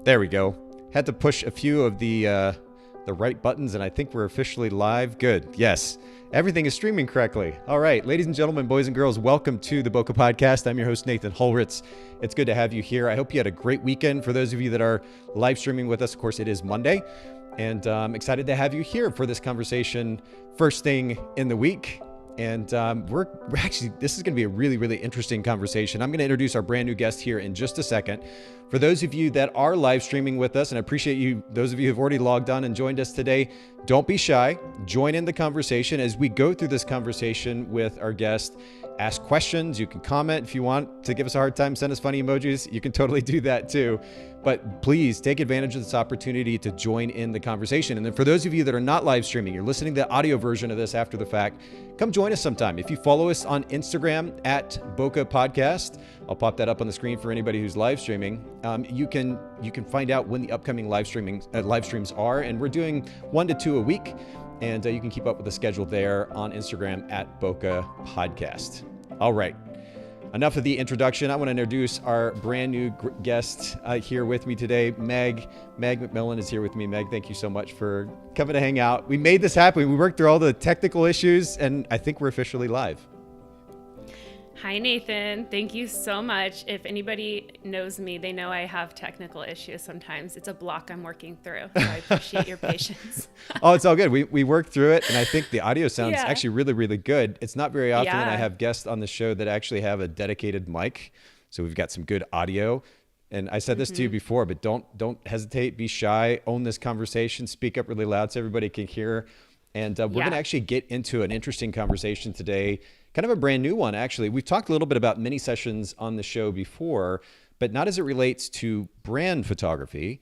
There we go. Had to push a few of the right buttons, and I think we're officially live. Good. Yes. Everything is streaming correctly. All right. Ladies and gentlemen, boys and girls, welcome to the Boca Podcast. I'm your host, Nathan Holritz. It's good to have you here. I hope you had a great weekend. For those of you that are live streaming with us, of course, it is Monday, and I'm excited to have you here for this conversation first thing in the week. And we're actually, this is going to be a really, really interesting conversation. I'm going to introduce our brand new guest here in just a second. For those of you that are live streaming with us, and I appreciate you, those of you who have already logged on and joined us today, don't be shy. Join in the conversation as we go through this conversation with our guest. Ask questions. You can comment if you want to give us a hard time, send us funny emojis. You can totally do that too. But please take advantage of this opportunity to join in the conversation. And then for those of you that are not live streaming, you're listening to the audio version of this after the fact, come join us sometime. If you follow us on Instagram at Boca Podcast, I'll pop that up on the screen for anybody who's live streaming. You can find out when the upcoming live streams are, and we're doing 1 to 2 a week. And you can keep up with the schedule there on Instagram at Boca Podcast. All right. Enough of the introduction. I want to introduce our brand new guest here with me today. Meg McMillan is here with me. Meg, thank you so much for coming to hang out. We made this happen. We worked through all the technical issues, and I think we're officially live. Hi, Nathan. Thank you so much. If anybody knows me, they know I have technical issues sometimes. It's a block I'm working through, so I appreciate your patience. Oh, it's all good. We worked through it, and I think the audio sounds actually really, really good. It's not very often that I have guests on the show that actually have a dedicated mic, so we've got some good audio. And I said this to you before, but don't hesitate, be shy, own this conversation, speak up really loud so everybody can hear. And we're going to actually get into an interesting conversation today. Kind of a brand new one, actually. We've talked a little bit about mini sessions on the show before, but not as it relates to brand photography.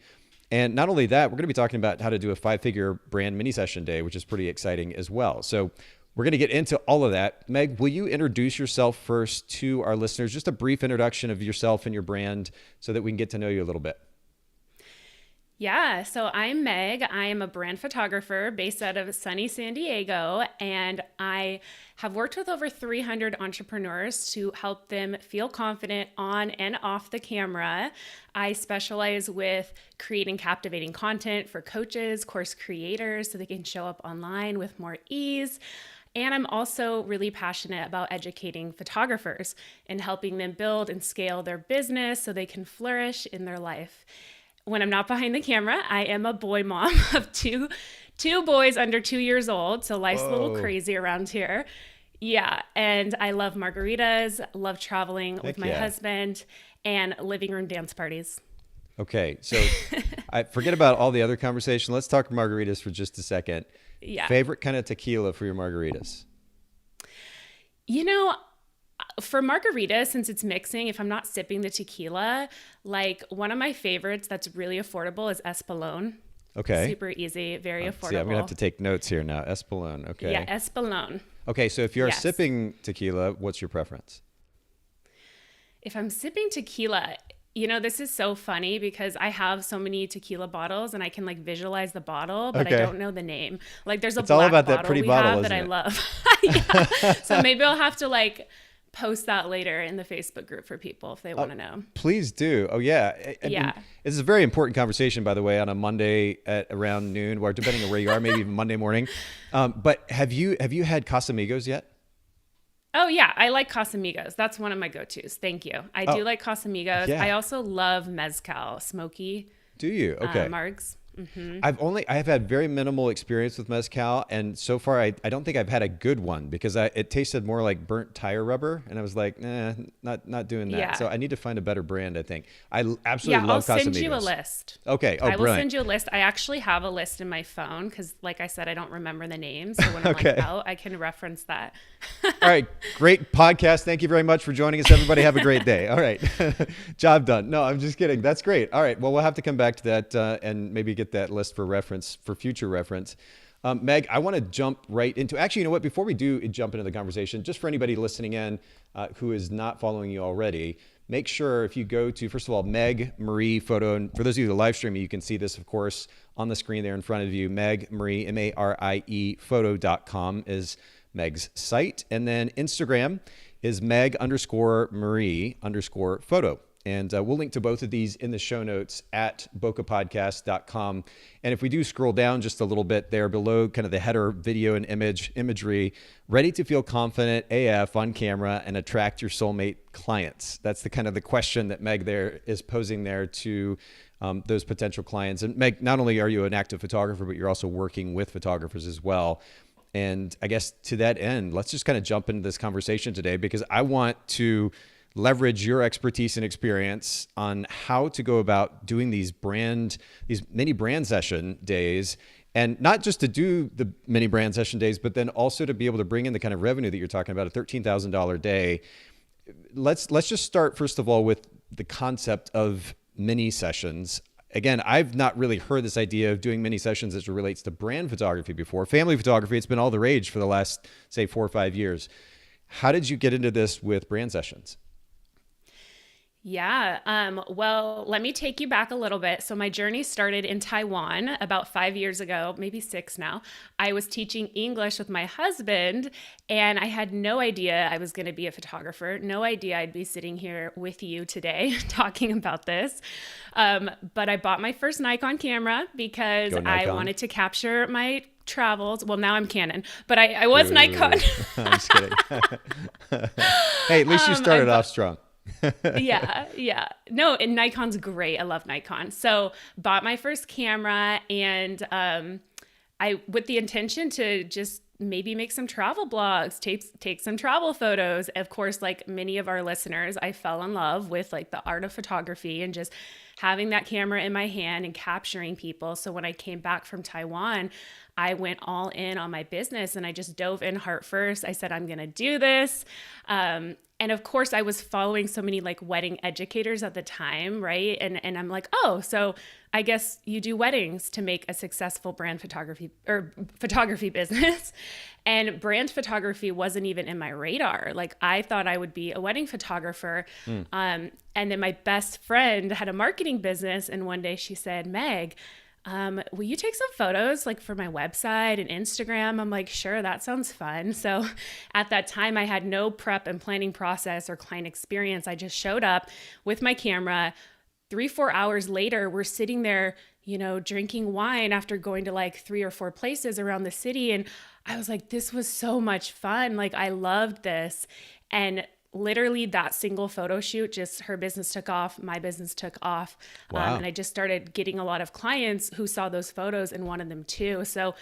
And not only that, we're going to be talking about how to do a 5-figure brand mini session day, which is pretty exciting as well. So we're going to get into all of that. Meg, will you introduce yourself first to our listeners? Just a brief introduction of yourself and your brand so that we can get to know you a little bit. Yeah, so I'm Meg. I am a brand photographer based out of sunny San Diego, and I have worked with over 300 entrepreneurs to help them feel confident on and off the camera. I specialize with creating captivating content for coaches, course creators, so they can show up online with more ease. And I'm also really passionate about educating photographers and helping them build and scale their business so they can flourish in their life. When I'm not behind the camera, I am a boy mom of two boys under 2 years old. So life's a little crazy around here. Yeah. And I love margaritas, love traveling with my husband, and living room dance parties. Okay. So I forget about all the other conversation. Let's talk margaritas for just a second. Yeah. Favorite kind of tequila for your margaritas? You know, for margaritas, since it's mixing, if I'm not sipping the tequila, like one of my favorites that's really affordable is Espolón. Okay. Super easy, very affordable. See, I'm going to have to take notes here now. Espolón. Okay. Yeah, Espolón. Okay, so if you're sipping tequila, what's your preference? If I'm sipping tequila, you know, this is so funny because I have so many tequila bottles and I can like visualize the bottle, but I don't know the name. Like there's a black bottle we have that I love. Yeah. So maybe I'll have to like post that later in the Facebook group for people if they want to know. Please do. Oh yeah. I mean, this is a very important conversation, by the way, on a Monday at around noon, or depending on where you are, maybe even Monday morning. But have you had Casamigos yet? Oh yeah, I like Casamigos. That's one of my go-tos. Thank you. I do like Casamigos. Yeah. I also love Mezcal, smoky. Do you? Okay. Margs. Mm-hmm. I have had very minimal experience with Mezcal, and so far I don't think I've had a good one because it tasted more like burnt tire rubber, and I was like, nah, not doing that. Yeah. So I need to find a better brand, I think. I absolutely love Casamigos. I'll send you a list. Okay. Oh, I will send you a list. I actually have a list in my phone because, like I said, I don't remember the names. So when I'm like out, I can reference that. All right. Great podcast. Thank you very much for joining us, everybody. Have a great day. All right. Job done. No, I'm just kidding. That's great. All right. Well, we'll have to come back to that and maybe get that list for future reference. Meg, I want to jump right into, actually, you know what, before we do jump into the conversation, just for anybody listening in who is not following you already, make sure if you go to, first of all, Meg Marie Photo, and for those of you that are live streaming, you can see this, of course, on the screen there in front of you. Meg Marie, MARIE photo.com is Meg's site. And then Instagram is Meg_Marie_photo. And we'll link to both of these in the show notes at bokehpodcast.com. And if we do scroll down just a little bit there below kind of the header video and imagery, ready to feel confident AF on camera and attract your soulmate clients. That's the kind of the question that Meg there is posing there to those potential clients. And Meg, not only are you an active photographer, but you're also working with photographers as well. And I guess to that end, let's just kind of jump into this conversation today, because I want to leverage your expertise and experience on how to go about doing these mini brand session days, and not just to do the mini brand session days, but then also to be able to bring in the kind of revenue that you're talking about, a $13,000 day. Let's just start first of all with the concept of mini sessions. Again, I've not really heard this idea of doing mini sessions as it relates to brand photography before. Family photography, it's been all the rage for the last, say, 4 or 5 years. How did you get into this with brand sessions? Yeah. Well, let me take you back a little bit. So my journey started in Taiwan about 5 years ago, maybe 6 now. I was teaching English with my husband, and I had no idea I was going to be a photographer. No idea I'd be sitting here with you today talking about this. But I bought my first Nikon camera because I wanted to capture my travels. Well, now I'm Canon, but I was Nikon. I'm just kidding. Hey, at least you started off strong. Yeah. No, and Nikon's great. I love Nikon. So bought my first camera, and I with the intention to just maybe make some travel blogs, take some travel photos. Of course, like many of our listeners, I fell in love with like the art of photography and just having that camera in my hand and capturing people. So when I came back from Taiwan, I went all in on my business and I just dove in heart first. I said, I'm going to do this. And of course, I was following so many like wedding educators at the time, right? And I'm like, oh, so I guess you do weddings to make a successful brand photography or photography business. And brand photography wasn't even in my radar. Like I thought I would be a wedding photographer. And then my best friend had a marketing business. And one day she said, Meg, will you take some photos like for my website and Instagram? I'm like, sure, that sounds fun. So at that time I had no prep and planning process or client experience. I just showed up with my camera. 3-4 hours later, we're sitting there, drinking wine after going to like 3 or 4 places around the city. And I was like, this was so much fun. Like I loved this. And literally that single photo shoot, just her business took off, my business took off. Wow. And I just started getting a lot of clients who saw those photos and wanted them too. So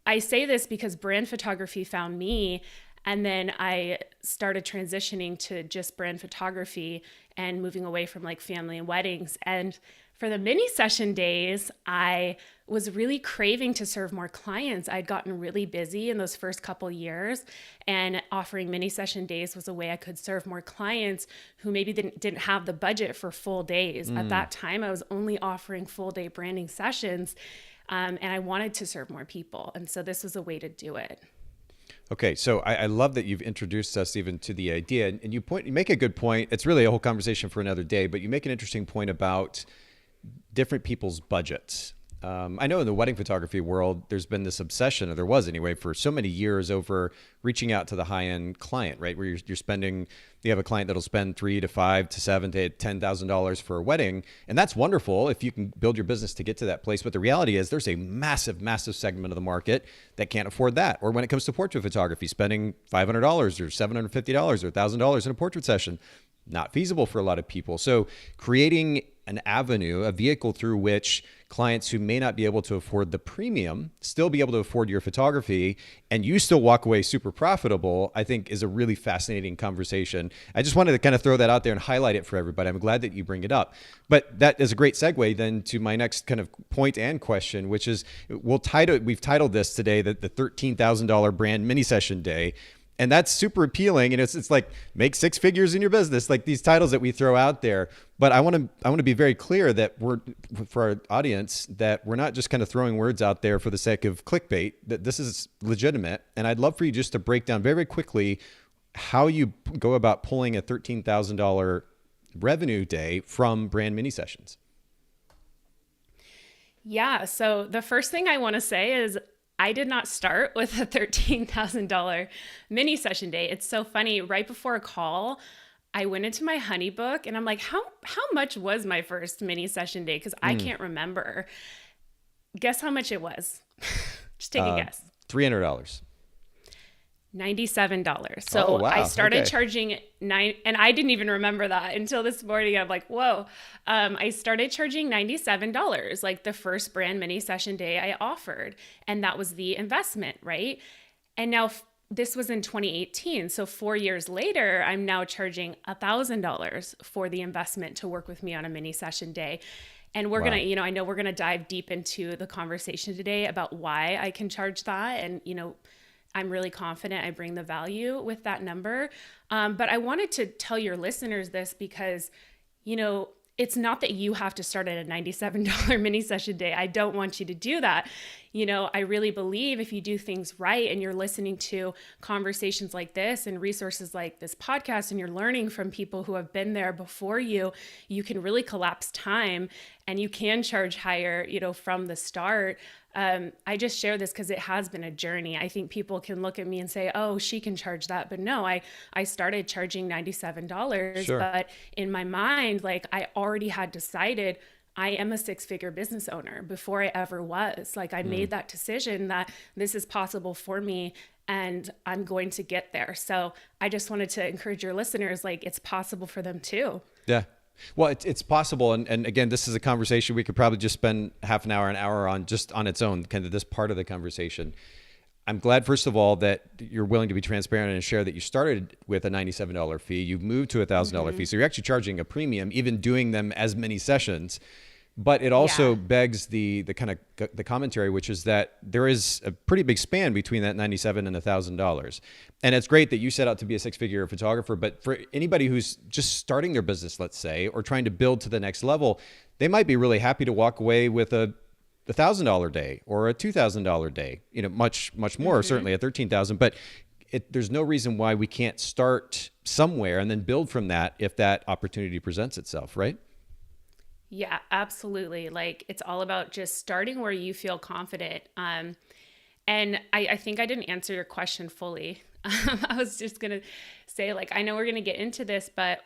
I say this because brand photography found me, and then I started transitioning to just brand photography and moving away from like family and weddings. And for the mini session days, I was really craving to serve more clients. I'd gotten really busy in those first couple years, and offering mini session days was a way I could serve more clients who maybe didn't have the budget for full days. At that time, I was only offering full day branding sessions, and I wanted to serve more people. And so this was a way to do it. Okay, so I love that you've introduced us even to the idea, and you make a good point. It's really a whole conversation for another day, but you make an interesting point about different people's budgets. I know in the wedding photography world, there's been this obsession, or there was anyway, for so many years over reaching out to the high-end client, right? Where you have a client that'll spend $3,000 to $5,000 to $7,000 to $10,000 for a wedding. And that's wonderful if you can build your business to get to that place. But the reality is there's a massive, massive segment of the market that can't afford that. Or when it comes to portrait photography, spending $500 or $750 or $1,000 in a portrait session, not feasible for a lot of people. So creating an avenue, a vehicle through which clients who may not be able to afford the premium still be able to afford your photography, and you still walk away super profitable, I think is a really fascinating conversation. I just wanted to kind of throw that out there and highlight it for everybody. I'm glad that you bring it up. But that is a great segue then to my next kind of point and question, which is we've titled this today the $13,000 brand mini session day. And that's super appealing. And it's like make 6 figures in your business, like these titles that we throw out there. But I want to be very clear that for our audience, that we're not just kind of throwing words out there for the sake of clickbait, that this is legitimate. And I'd love for you just to break down very quickly how you go about pulling a $13,000 revenue day from brand mini sessions. Yeah. So the first thing I want to say is I did not start with a $13,000 mini session day. It's so funny. Right before a call, I went into my honey book and I'm like, how much was my first mini session day? Because I can't remember. Guess how much it was? Just take a guess. $300. $97. So Oh, wow. I started Okay. charging and I didn't even remember that until this morning. I'm like, whoa. I started charging $97, like the first brand mini session day I offered. And that was the investment, right? And now this was in 2018. So 4 years later, I'm now charging $1,000 for the investment to work with me on a mini session day. And we're Wow. going to, I know we're going to dive deep into the conversation today about why I can charge that. And, I'm really confident I bring the value with that number. But I wanted to tell your listeners this because, it's not that you have to start at a $97 mini session day. I don't want you to do that. I really believe if you do things right and you're listening to conversations like this and resources like this podcast and you're learning from people who have been there before you, you can really collapse time and you can charge higher, from the start. I just share this because it has been a journey. I think people can look at me and say, oh, she can charge that. But no, I started charging $97. Sure. But in my mind, like I already had decided I am a six-figure business owner before I ever was. Like I made that decision that this is possible for me and I'm going to get there. So I just wanted to encourage your listeners, like it's possible for them too. Yeah. Well, it's possible. And again, this is a conversation we could probably just spend half an hour on just on its own, kind of this part of the conversation. I'm glad, first of all, that you're willing to be transparent and share that you started with a $97 fee. You've moved to a $1,000 fee. So you're actually charging a premium, even doing them as many sessions. But it also begs the kind of the commentary, which is that there is a pretty big span between that $97 and $1,000. And it's great that you set out to be a six-figure photographer, but for anybody who's just starting their business, let's say, or trying to build to the next level, they might be really happy to walk away with a $1,000 day or a $2,000 day, much more, certainly at $13,000. But there's no reason why we can't start somewhere and then build from that if that opportunity presents itself, right? Yeah, absolutely. Like it's all about just starting where you feel confident. And I think I didn't answer your question fully. I was just going to say, like, I know we're going to get into this, but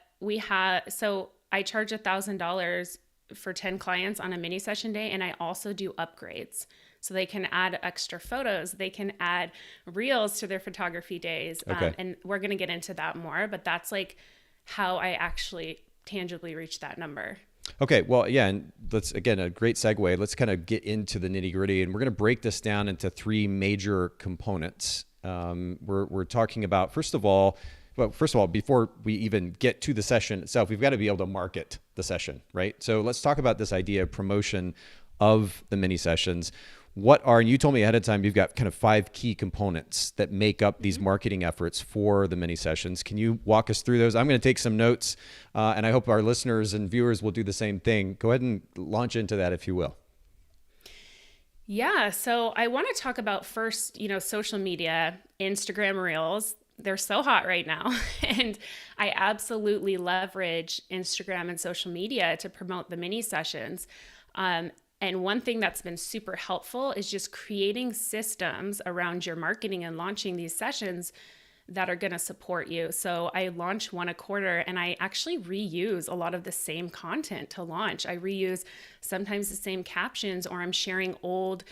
so I charge $1,000 for 10 clients on a mini session day. And I also do upgrades. So they can add extra photos. They can add reels to their photography days. Okay. And we're going to get into that more, but that's like how I actually tangibly reach that number. Okay, well, yeah, and let's, again, a great segue. Let's kind of get into the nitty gritty, and we're going to break this down into three major components. We're talking about, first of all, before we even get to the session itself, we've got to be able to market the session, right? So let's talk about this idea of promotion of the mini sessions. And you told me ahead of time, you've got kind of 5 key components that make up these marketing efforts for the mini sessions. Can you walk us through those? I'm going to take some notes, and I hope our listeners and viewers will do the same thing. Go ahead and launch into that, if you will. Yeah. So I want to talk about first, social media, Instagram Reels. They're so hot right now. And I absolutely leverage Instagram and social media to promote the mini sessions. And one thing that's been super helpful is just creating systems around your marketing and launching these sessions that are going to support you. So I launch one a quarter and I actually reuse a lot of the same content to launch. I reuse sometimes the same captions, or I'm sharing old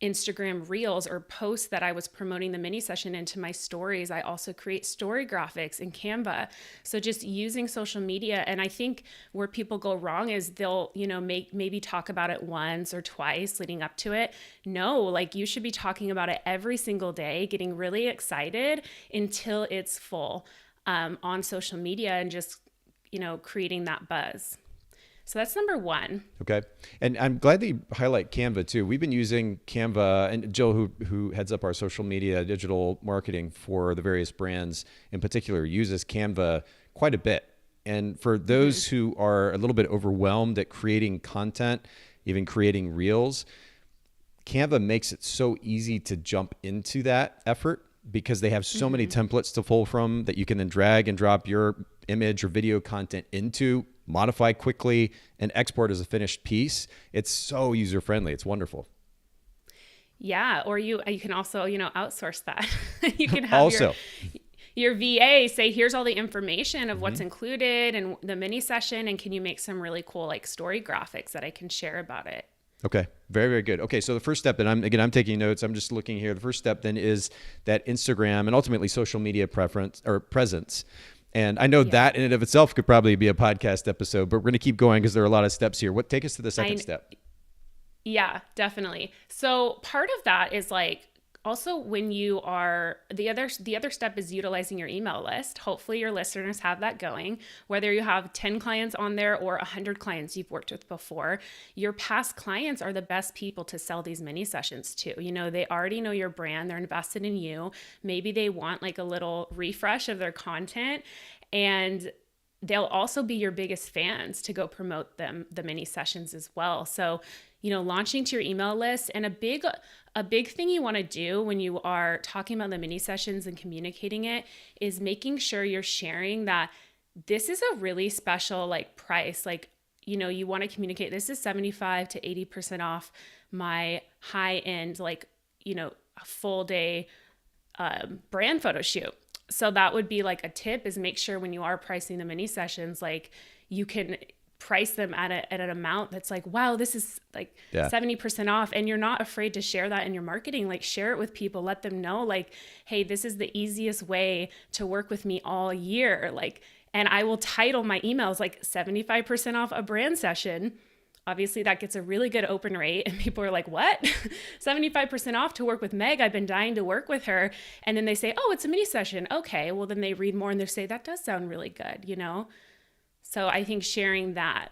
Instagram reels or posts that I was promoting the mini session into my stories. I also create story graphics in Canva. So just using social media. And I think where people go wrong is they'll, maybe talk about it once or twice leading up to it. No, like you should be talking about it every single day, getting really excited until it's full on social media and just, creating that buzz. So that's number one. Okay. And I'm glad that you highlight Canva too. We've been using Canva, and Jill, who heads up our social media digital marketing for the various brands in particular, uses Canva quite a bit. And for those who are a little bit overwhelmed at creating content, even creating reels, Canva makes it so easy to jump into that effort because they have so many templates to pull from that you can then drag and drop your image or video content into, modify quickly, and export as a finished piece. It's so user-friendly. It's wonderful. Yeah. Or you can also, outsource that. You can have Also. your VA, say, here's all the information of what's included and the mini session. And can you make some really cool like story graphics that I can share about it? Okay. Very, very good. Okay. So the first step, and I'm taking notes. I'm just looking here. The first step then is that Instagram and ultimately social media preference or presence. And I know that in and of itself could probably be a podcast episode, but we're going to keep going because there are a lot of steps here. Take us to the second step. Yeah, definitely. So part of that is like, also when you are, the other step is utilizing your email list. Hopefully your listeners have that going, whether you have 10 clients on there or 100 clients you've worked with before. Your past clients are the best people to sell these mini sessions to. You know, they already know your brand, they're invested in you. Maybe they want like a little refresh of their content, and they'll also be your biggest fans to go promote the mini sessions as well. So, you know, launching to your email list, and a big thing you want to do when you are talking about the mini sessions and communicating it is making sure you're sharing that this is a really special like price. Like, you know, you want to communicate this is 75 to 80% off my high end, like, you know, a full day brand photo shoot. So that would be like a tip, is make sure when you are pricing the mini sessions, like you can price them at an amount that's like, wow, this is like 70% off. And you're not afraid to share that in your marketing. Like, share it with people, let them know like, hey, this is the easiest way to work with me all year. Like, and I will title my emails like 75% off a brand session. Obviously that gets a really good open rate, and people are like, what? 75% off to work with Meg. I've been dying to work with her. And then they say, oh, it's a mini session. Okay. Well, then they read more and they say, that does sound really good, you know? So I think sharing that.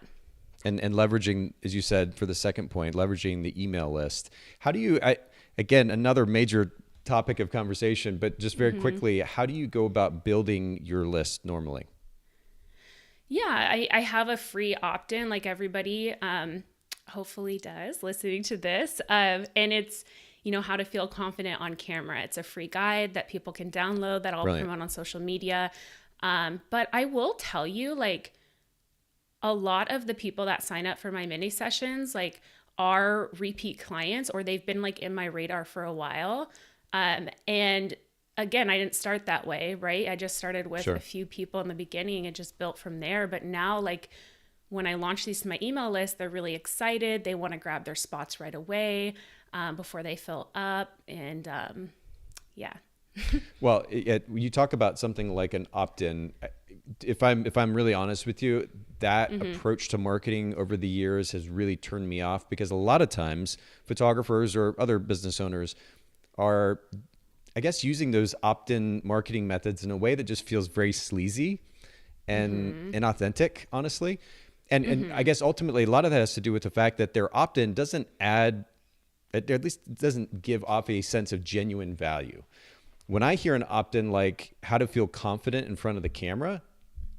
And leveraging, as you said, for the second point, leveraging the email list. How do you, again, another major topic of conversation, but just very quickly, how do you go about building your list normally? Yeah, I have a free opt-in like everybody hopefully does listening to this. And it's, you know, how to feel confident on camera. It's a free guide that people can download that I'll promote on social media. But I will tell you, like, a lot of the people that sign up for my mini sessions, like, are repeat clients, or they've been like in my radar for a while. And again, I didn't start that way, right? I just started with a few people in the beginning and just built from there. But now, like, when I launch these to my email list, they're really excited. They want to grab their spots right away before they fill up. And Well, you talk about something like an opt-in. If I'm really honest with you, that approach to marketing over the years has really turned me off, because a lot of times photographers or other business owners are, I guess, using those opt-in marketing methods in a way that just feels very sleazy and inauthentic, honestly. And I guess ultimately a lot of that has to do with the fact that their opt-in doesn't add, at least it doesn't give off a sense of genuine value. When I hear an opt-in like how to feel confident in front of the camera,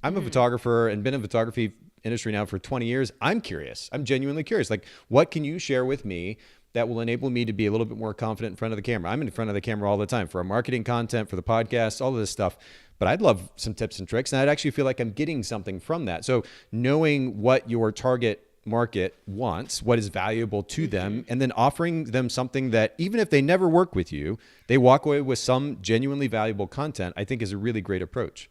I'm a photographer and been in the photography industry now for 20 years. I'm curious. I'm genuinely curious. Like, what can you share with me that will enable me to be a little bit more confident in front of the camera? I'm in front of the camera all the time for our marketing content, for the podcast, all of this stuff. But I'd love some tips and tricks, and I'd actually feel like I'm getting something from that. So knowing what your target market wants, what is valuable to them, and then offering them something that, even if they never work with you, they walk away with some genuinely valuable content, I think is a really great approach.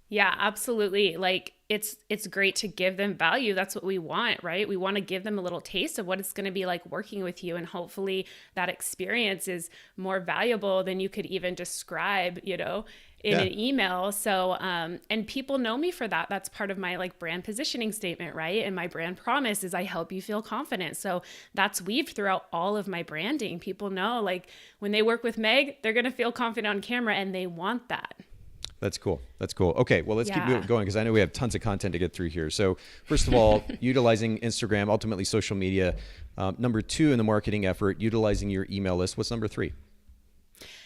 Yeah, absolutely. Like, it's great to give them value. That's what we want, right? We want to give them a little taste of what it's going to be like working with you. And hopefully that experience is more valuable than you could even describe, you know, in an email. So, and people know me for that. That's part of my like brand positioning statement, right? And my brand promise is I help you feel confident. So that's weaved throughout all of my branding. People know, like, when they work with Meg, they're going to feel confident on camera, and they want that. That's cool. That's cool. Okay, well, let's keep going, because I know we have tons of content to get through here. So first of all, utilizing Instagram, ultimately social media. Number 2 in the marketing effort, utilizing your email list. What's number 3?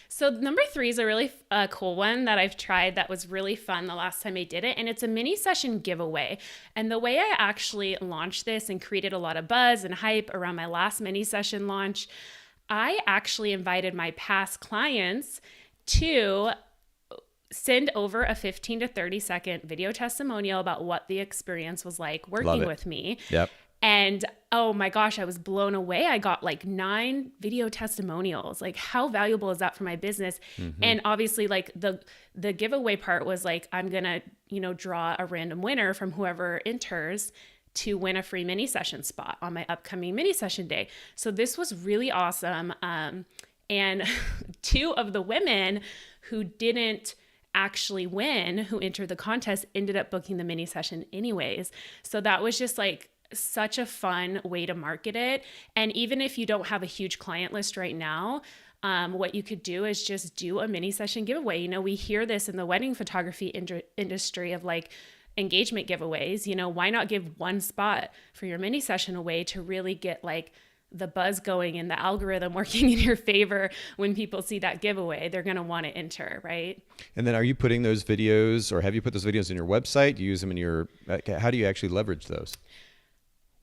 So number 3 is a really cool one that I've tried that was really fun the last time I did it. And it's a mini session giveaway. And the way I actually launched this and created a lot of buzz and hype around my last mini session launch, I actually invited my past clients to send over a 15 to 30 second video testimonial about what the experience was like working with me. Yep. And Oh my gosh, I was blown away. I got like 9 video testimonials. Like, how valuable is that for my business? And obviously, like the giveaway part was like, I'm gonna, draw a random winner from whoever enters to win a free mini session spot on my upcoming mini session day. So this was really awesome. And 2 of the women who didn't actually win, who entered the contest, ended up booking the mini session anyways. So that was just like such a fun way to market it. And even if you don't have a huge client list right now, what you could do is just do a mini session giveaway. We hear this in the wedding photography industry of like engagement giveaways. Why not give 1 spot for your mini session away to really get like the buzz going and the algorithm working in your favor? When people see that giveaway, they're going to want to enter, right? And then are you putting those videos, or have you put those videos in your website? Do you use them in your, how do you actually leverage those?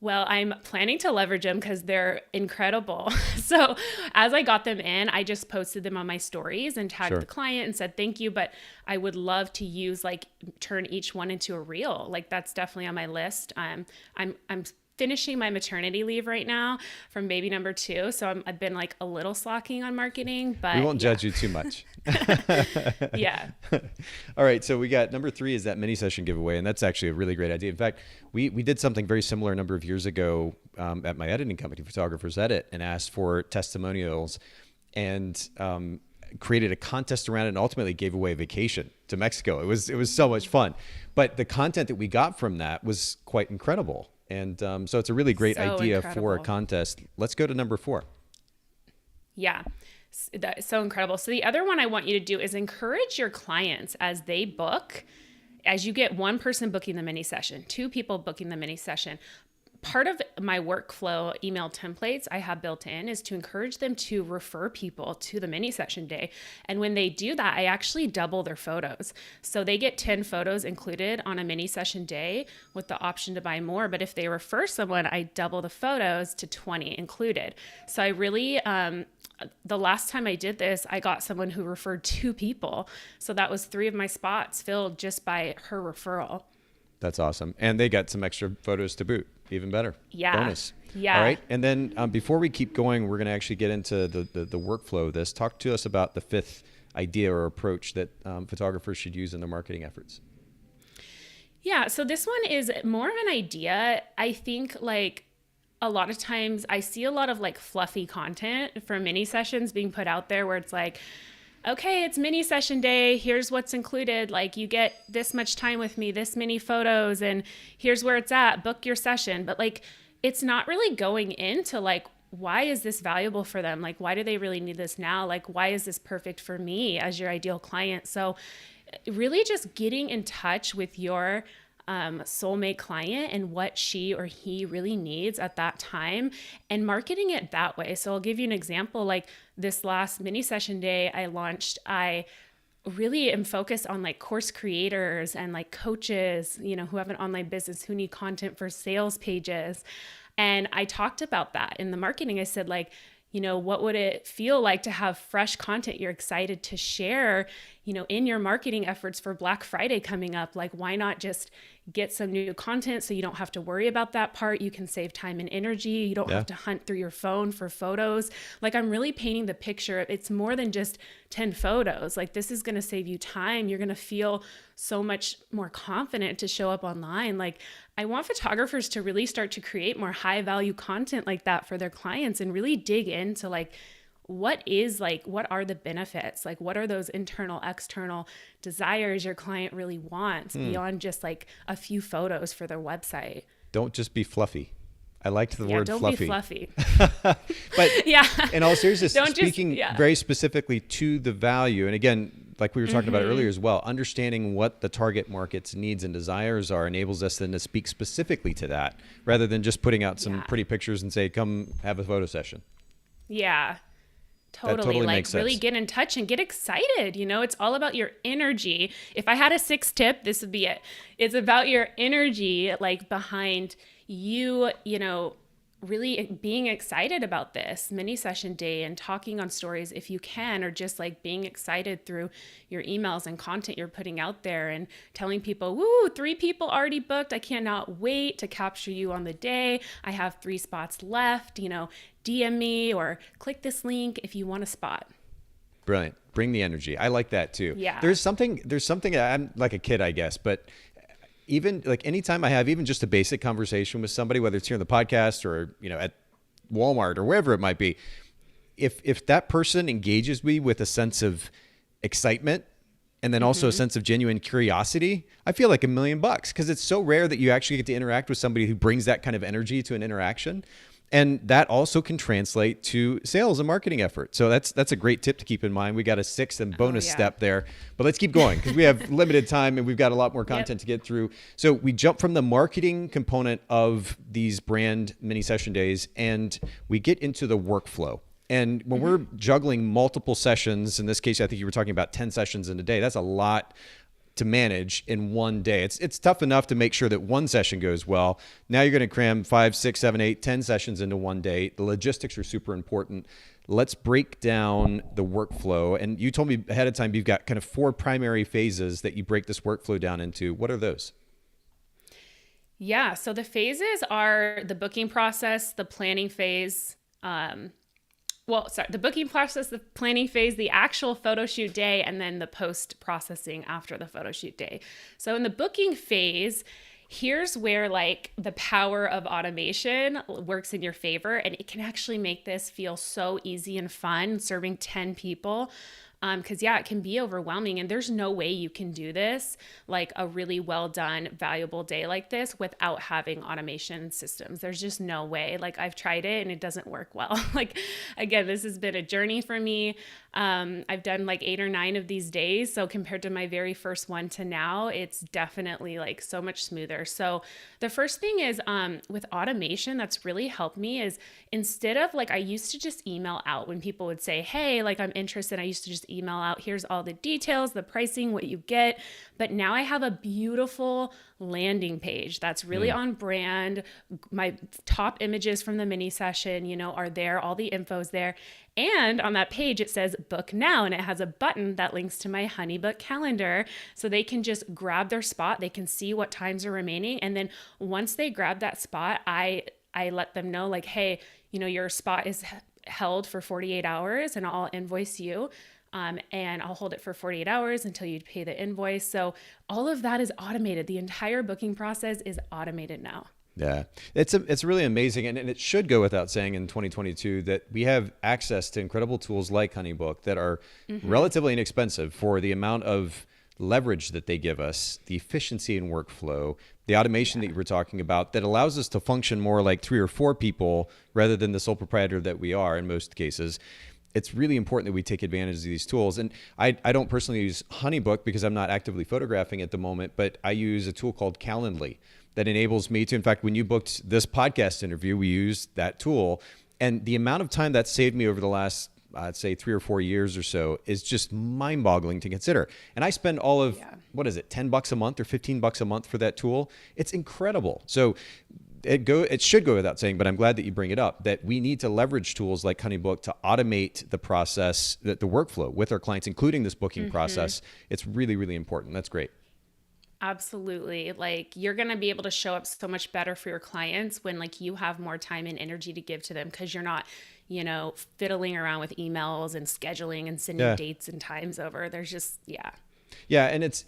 Well, I'm planning to leverage them because they're incredible. So as I got them in, I just posted them on my stories and tagged the client and said, thank you. But I would love to use, like, turn each one into a reel. Like, that's definitely on my list. I'm finishing my maternity leave right now from baby number 2. So I've been like a little slacking on marketing, but we won't judge you too much. Yeah. All right. So we got number 3 is that mini session giveaway. And that's actually a really great idea. In fact, we did something very similar a number of years ago at my editing company, Photographers Edit, and asked for testimonials and created a contest around it, and ultimately gave away a vacation to Mexico. It was so much fun. But the content that we got from that was quite incredible. And so it's a really great idea for a contest. Let's go to number 4. Yeah, that's so incredible. So the other one I want you to do is encourage your clients as they book, as you get 1 person booking the mini session, 2 people booking the mini session. Part of my workflow email templates I have built in is to encourage them to refer people to the mini session day. And when they do that, I actually double their photos. So they get 10 photos included on a mini session day with the option to buy more. But if they refer someone, I double the photos to 20 included. So I really, the last time I did this, I got someone who referred 2 people. So that was 3 of my spots filled just by her referral. That's awesome. And they got some extra photos to boot. Even better. Yeah. Bonus. Yeah. All right. And then before we keep going, we're going to actually get into the workflow of this. Talk to us about the 5th idea or approach that photographers should use in their marketing efforts. Yeah. So this one is more of an idea. I think like a lot of times I see a lot of like fluffy content for mini sessions being put out there where it's like, okay, it's mini session day. Here's what's included. Like, you get this much time with me, this many photos, and here's where it's at. Book your session. But like, it's not really going into like, why is this valuable for them? Like, why do they really need this now? Like, why is this perfect for me as your ideal client? So really just getting in touch with your soulmate client and what she or he really needs at that time and marketing it that way. So I'll give you an example. Like this last mini session day I really am focused on like course creators and like coaches, who have an online business, who need content for sales pages. And I talked about that in the marketing. I said like, what would it feel like to have fresh content you're excited to share, in your marketing efforts for Black Friday coming up? Like, why not just get some new content so you don't have to worry about that part? You can save time and energy. You don't have to hunt through your phone for photos. Like, I'm really painting the picture. It's more than just 10 photos. Like, this is going to save you time. You're going to feel so much more confident to show up online. Like, I want photographers to really start to create more high value content like that for their clients and really dig into like, what are the benefits? Like, what are those internal, external desires your client really wants beyond just like a few photos for their website? Don't just be fluffy. I liked the word fluffy. Don't be fluffy. But yeah, in all seriousness, speaking very specifically to the value, and again, like we were talking about earlier as well, understanding what the target market's needs and desires are enables us then to speak specifically to that rather than just putting out some pretty pictures and say, come have a photo session. Yeah. Totally. Like really get in touch and get excited. It's all about your energy. If I had a 6th tip, this would be it. It's about your energy, like behind you, really being excited about this mini session day and talking on stories if you can, or just like being excited through your emails and content you're putting out there and telling people, woo, 3 people already booked. I cannot wait to capture you on the day. I have 3 spots left, DM me or click this link if you want a spot. Brilliant. Bring the energy. I like that too. Yeah. There's something, I'm like a kid, I guess, but even like anytime I have even just a basic conversation with somebody, whether it's here on the podcast or, at Walmart or wherever it might be, if that person engages me with a sense of excitement and then also a sense of genuine curiosity, I feel like $1 million, because it's so rare that you actually get to interact with somebody who brings that kind of energy to an interaction. And that also can translate to sales and marketing effort. So that's a great tip to keep in mind. We got a 6th and bonus step there, but let's keep going because we have limited time and we've got a lot more content to get through. So we jump from the marketing component of these brand mini session days and we get into the workflow. And when we're juggling multiple sessions, in this case, I think you were talking about 10 sessions in a day. That's a lot to manage in one day. It's tough enough to make sure that one session goes well. Now you're going to cram 5, 6, 7, 8, 10 sessions into one day. The logistics are super important. Let's break down the workflow. And you told me ahead of time, you've got kind of 4 primary phases that you break this workflow down into. What are those? Yeah. So the phases are the booking process, the planning phase, the booking process, the planning phase, the actual photo shoot day, and then the post processing after the photo shoot day. So in the booking phase, here's where like the power of automation works in your favor. And it can actually make this feel so easy and fun serving 10 people. Because it can be overwhelming and there's no way you can do this like a really well done, valuable day like this without having automation systems. There's just no way. Like I've tried it and it doesn't work well. Like again, this has been a journey for me. I've done like 8 or 9 of these days. So compared to my very first one to now, it's definitely like so much smoother. So the first thing is with automation that's really helped me is instead of like, I used to just email out when people would say, hey, like I'm interested. I used to just email out, here's all the details, the pricing, what you get. But now I have a beautiful landing page that's really on brand. My top images from the mini session, are there, all the info's there. And on that page, it says book now, and it has a button that links to my HoneyBook calendar. So they can just grab their spot. They can see what times are remaining. And then once they grab that spot, I let them know like, hey, your spot is held for 48 hours and I'll invoice you. And I'll hold it for 48 hours until you pay the invoice. So all of that is automated. The entire booking process is automated now. Yeah, it's really amazing. And it should go without saying in 2022 that we have access to incredible tools like HoneyBook that are relatively inexpensive for the amount of leverage that they give us, the efficiency in workflow, the automation that you were talking about that allows us to function more like 3 or 4 people rather than the sole proprietor that we are in most cases. It's really important that we take advantage of these tools. And I don't personally use HoneyBook because I'm not actively photographing at the moment, but I use a tool called Calendly that enables me to, in fact, when you booked this podcast interview, we used that tool. And the amount of time that saved me over the last, I'd say 3 or 4 years or so is just mind boggling to consider. And I spend all of, what is it, $10 a month or $15 a month for that tool. It's incredible. So it should go without saying, but I'm glad that you bring it up, that we need to leverage tools like HoneyBook to automate the process, the workflow with our clients, including this booking process. It's really, really important. That's great. Absolutely. Like you're going to be able to show up so much better for your clients when like you have more time and energy to give to them because you're not, fiddling around with emails and scheduling and sending dates and times over. There's just, Yeah. And it's,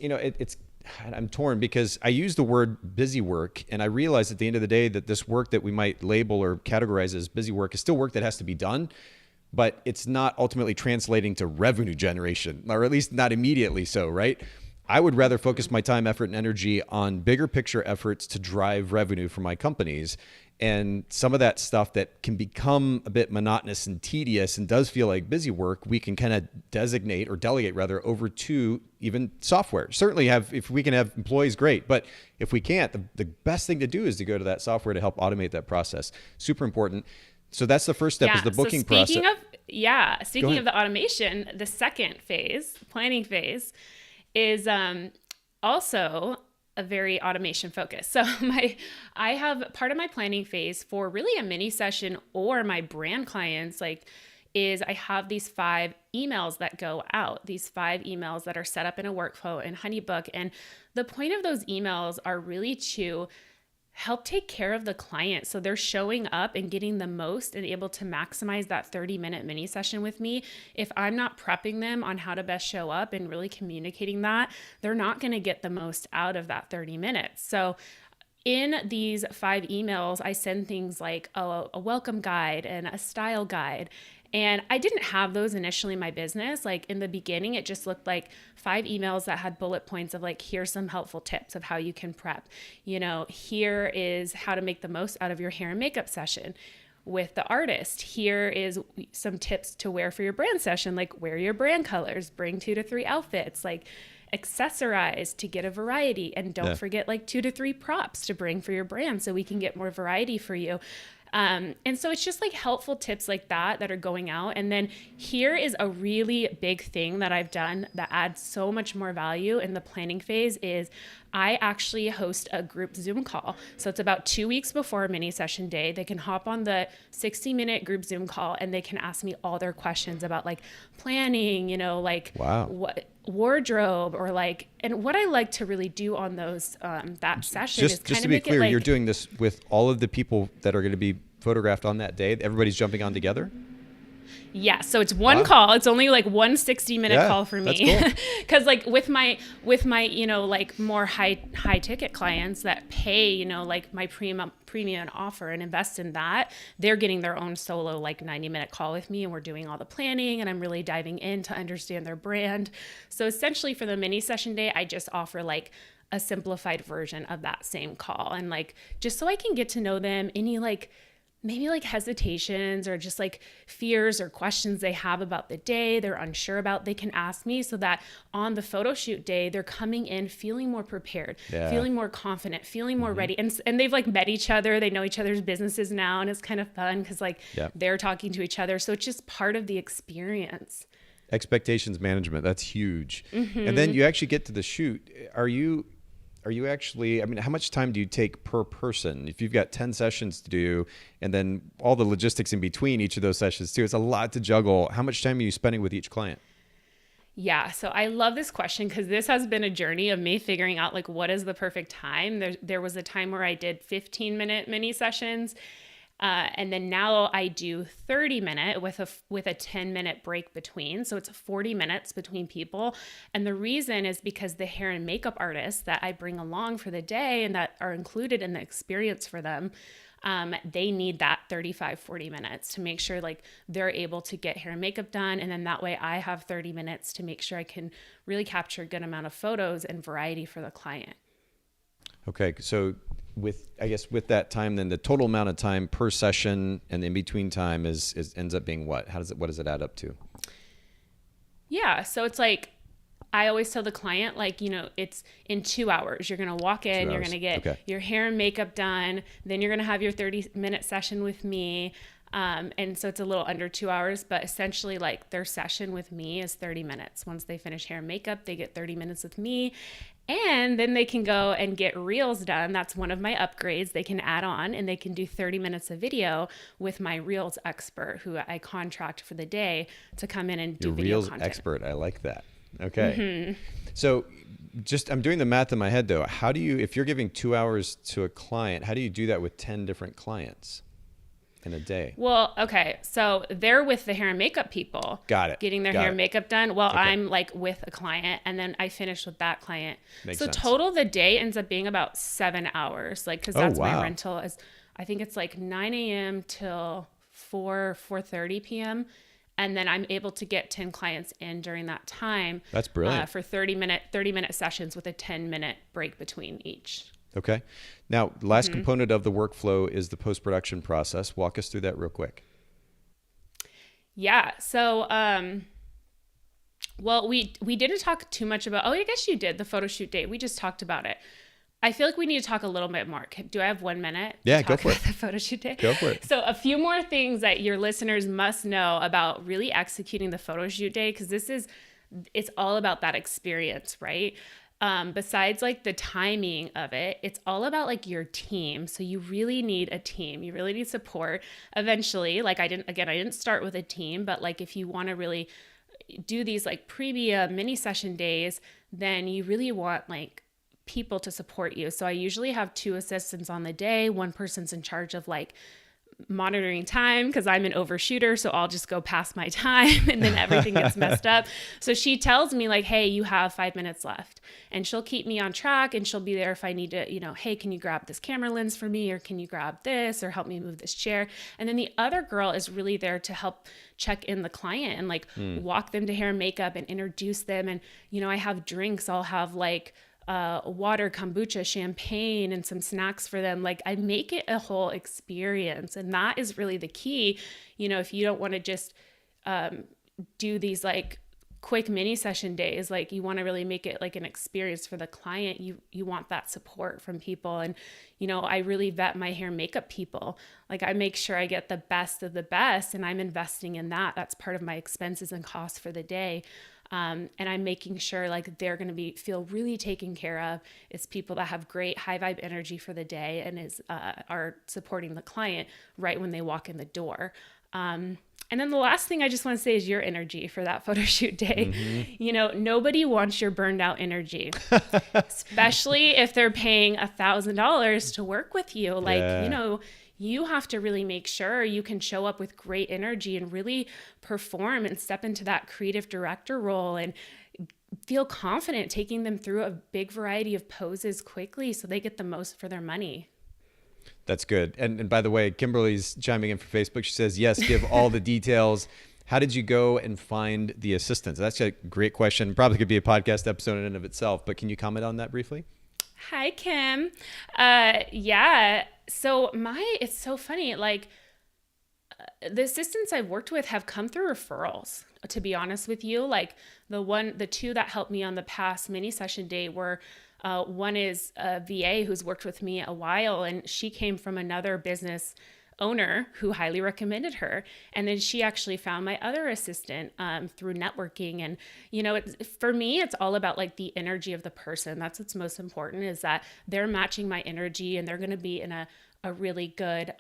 I'm torn because I use the word busy work and I realize at the end of the day that this work that we might label or categorize as busy work is still work that has to be done, but it's not ultimately translating to revenue generation, or at least not immediately so, right? I would rather focus my time, effort, and energy on bigger picture efforts to drive revenue for my companies. And some of that stuff that can become a bit monotonous and tedious and does feel like busy work, we can kind of designate or delegate rather over to even software. Certainly if we can have employees, great. But if we can't, the best thing to do is to go to that software to help automate that process. Super important. So that's the first step is the booking process. Speaking of the automation, the second phase, planning phase, is also a very automation focused. So I have part of my planning phase for really a mini session or my brand clients, like, is I have these 5 emails that go out, these 5 emails that are set up in a workflow in HoneyBook. And the point of those emails are really to help take care of the client. So they're showing up and getting the most and able to maximize that 30-minute mini session with me. If I'm not prepping them on how to best show up and really communicating that, they're not going to get the most out of that 30 minutes. So in these 5 emails, I send things like a welcome guide and a style guide. And I didn't have those initially in my business. Like in the beginning, it just looked like 5 emails that had bullet points of like, here's some helpful tips of how you can prep. Here is how to make the most out of your hair and makeup session with the artist. Here is some tips to wear for your brand session, like wear your brand colors, bring 2 to 3 outfits, like accessorize to get a variety. And don't forget like 2 to 3 props to bring for your brand so we can get more variety for you. And so it's just like helpful tips like that are going out. And then here is a really big thing that I've done that adds so much more value in the planning phase is I actually host a group Zoom call. So it's about 2 weeks before a mini session day. They can hop on the 60-minute group Zoom call and they can ask me all their questions about like planning, what wardrobe or like, and what I like to really do on those, that session is just to be clear, you're doing this with all of the people that are going to be photographed on that day. Everybody's jumping on together. Yeah, so it's one call. It's only like one 60-minute call for me. Because cool. Like with my like more high ticket clients that pay, like my premium offer and invest in that, they're getting their own solo like 90-minute call with me and we're doing all the planning and I'm really diving in to understand their brand. So essentially for the mini session day, I just offer like a simplified version of that same call and like just so I can get to know them, any like maybe like hesitations or just like fears or questions they have about the day they're unsure about, they can ask me so that on the photo shoot day, they're coming in feeling more prepared, feeling more confident, feeling more ready. And they've like met each other. They know each other's businesses now. And it's kind of fun because like they're talking to each other. So it's just part of the experience. Expectations management. That's huge. And then you actually get to the shoot. Are you actually, I mean, how much time do you take per person? If you've got 10 sessions to do and then all the logistics in between each of those sessions too, it's a lot to juggle. How much time are you spending with each client? Yeah. So I love this question because this has been a journey of me figuring out like, what is the perfect time? There was a time where I did 15-minute mini sessions. And then now I do 30-minute with a 10-minute break between. So it's 40 minutes between people. And the reason is because the hair and makeup artists that I bring along for the day and that are included in the experience for them, they need that 35, 40 minutes to make sure like they're able to get hair and makeup done. And then that way I have 30 minutes to make sure I can really capture a good amount of photos and variety for the client. Okay. So with that time, then the total amount of time per session and the in-between time is ends up being what? What does it add up to? Yeah. So it's like, I always tell the client, like, it's in 2 hours. You're going to walk in, you're going to get your hair and makeup done. Then you're going to have your 30-minute session with me. And so it's a little under 2 hours, but essentially like their session with me is 30 minutes. Once they finish hair and makeup, they get 30 minutes with me. And then they can go and get reels done. That's one of my upgrades they can add on, and they can do 30 minutes of video with my reels expert who I contract for the day to come in and do video content. Your reels expert. I like that. Okay. So I'm doing the math in my head though. How do you, if you're giving 2 hours to a client, how do you do that with 10 different clients in a day? Well, okay. So they're with the hair and makeup people. Got it. Getting their hair and makeup done. Well, I'm like with a client and then I finish with that client. Makes sense. Total the day ends up being about 7 hours. Like, cause that's my rental is, I think it's like 9 a.m. till 4:30 p.m. And then I'm able to get 10 clients in during that time. That's brilliant. For 30-minute sessions with a 10-minute break between each. Okay. Now, last component of the workflow is the post-production process. Walk us through that real quick. Yeah. So, well, we didn't talk too much about, I guess you did, the photo shoot date. We just talked about it. I feel like we need to talk a little bit more. Do I have 1 minute? Yeah, go for it. The photo shoot day? Go for it. So a few more things that your listeners must know about really executing the photo shoot day, because it's all about that experience, right? besides like the timing of it, it's all about like your team. So you really need a team. You really need support. Eventually, like I didn't start with a team, but like if you want to really do these like previa mini session days, then you really want like people to support you. So I usually have 2 assistants on the day. One person's in charge of like monitoring time because I'm an overshooter, so I'll just go past my time and then everything gets messed up. So she tells me like, hey, you have 5 minutes left, and she'll keep me on track, and she'll be there if I need to, hey, can you grab this camera lens for me, or can you grab this, or help me move this chair. And then the other girl is really there to help check in the client and like walk them to hair and makeup and introduce them. And I have drinks. I'll have like water, kombucha, champagne, and some snacks for them. Like I make it a whole experience. And that is really the key. If you don't want to just do these like quick mini session days, like you want to really make it like an experience for the client. You want that support from people. And, I really vet my hair and makeup people. Like I make sure I get the best of the best, and I'm investing in that. That's part of my expenses and costs for the day. And I'm making sure like they're going to feel really taken care of. It's people that have great high vibe energy for the day and are supporting the client right when they walk in the door. And then the last thing I just want to say is your energy for that photo shoot day. Mm-hmm. Nobody wants your burned out energy, especially if they're paying $1,000 to work with you. Like, you have to really make sure you can show up with great energy and really perform and step into that creative director role and feel confident taking them through a big variety of poses quickly so they get the most for their money. That's good. And by the way, Kimberly's chiming in for Facebook. She says, yes, give all the details. How did you go and find the assistants? That's a great question. Probably could be a podcast episode in and of itself, but can you comment on that briefly? Hi, Kim. Yeah. So it's so funny. Like the assistants I've worked with have come through referrals, to be honest with you. Like the 2 that helped me on the past mini session day were, one is a VA who's worked with me a while, and she came from another business owner who highly recommended her. And then she actually found my other assistant through networking. And, for me, it's all about like the energy of the person. That's what's most important, is that they're matching my energy, and they're going to be in a really good,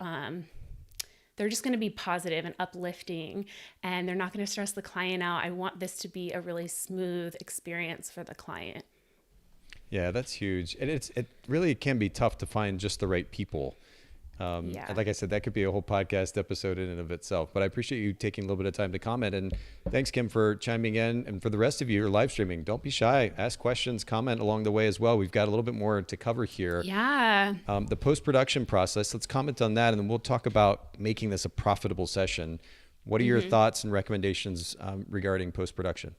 they're just going to be positive and uplifting, and they're not going to stress the client out. I want this to be a really smooth experience for the client. Yeah, that's huge. And it really can be tough to find just the right people. And like I said, that could be a whole podcast episode in and of itself, but I appreciate you taking a little bit of time to comment. And thanks, Kim, for chiming in. And for the rest of you who are live streaming, don't be shy. Ask questions, comment along the way as well. We've got a little bit more to cover here. Yeah. The post-production process, let's comment on that, and then we'll talk about making this a profitable session. What are your thoughts and recommendations regarding post-production?